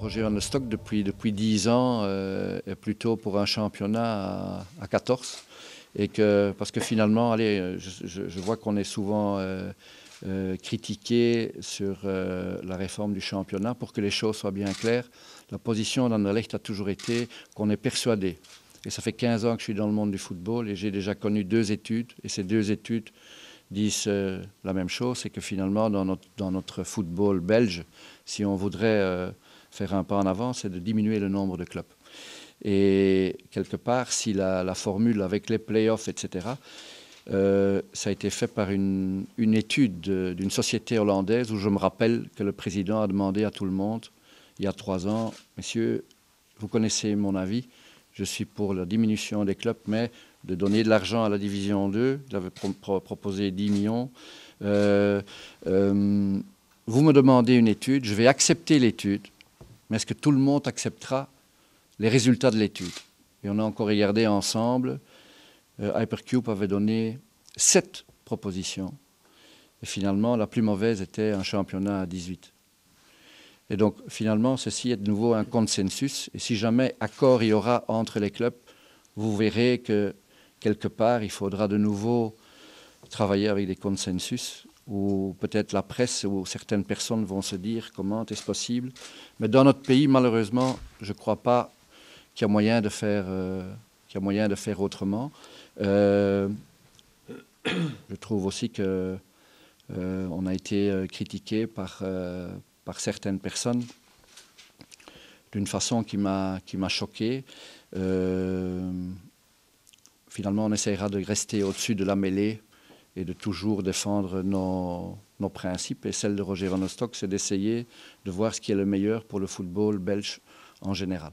Roger Van der Stok, depuis 10 ans, est plutôt pour un championnat à 14. Parce que finalement, allez, je vois qu'on est souvent critiqué sur la réforme du championnat. Pour que les choses soient bien claires, la position d'Anderlecht a toujours été qu'on est persuadé. Et ça fait 15 ans que je suis dans le monde du football et j'ai déjà connu 2 études. Et ces 2 études disent la même chose, c'est que finalement, dans notre football belge, si on voudrait faire un pas en avant, c'est de diminuer le nombre de clubs. Et quelque part, si la formule avec les play-offs, etc., ça a été fait par une étude d'une société hollandaise où je me rappelle que le président a demandé à tout le monde, il y a 3 ans, messieurs, vous connaissez mon avis, je suis pour la diminution des clubs, mais de donner de l'argent à la division 2, il avait proposé 10 millions. Vous me demandez une étude, je vais accepter l'étude, mais est-ce que tout le monde acceptera les résultats de l'étude? Et on a encore regardé ensemble. Hypercube avait donné 7 propositions. Et finalement, la plus mauvaise était un championnat à 18. Et donc, finalement, ceci est de nouveau un consensus. Et si jamais accord il y aura entre les clubs, vous verrez que, quelque part, il faudra de nouveau travailler avec des consensus, où peut-être la presse ou certaines personnes vont se dire comment est-ce possible. Mais dans notre pays, malheureusement, je ne crois pas qu'il y a moyen de faire autrement. Je trouve aussi qu'on a été critiqué par certaines personnes d'une façon qui m'a choqué. Finalement, on essaiera de rester au-dessus de la mêlée et de toujours défendre nos principes. Et celle de Roger Van der Stok, c'est d'essayer de voir ce qui est le meilleur pour le football belge en général.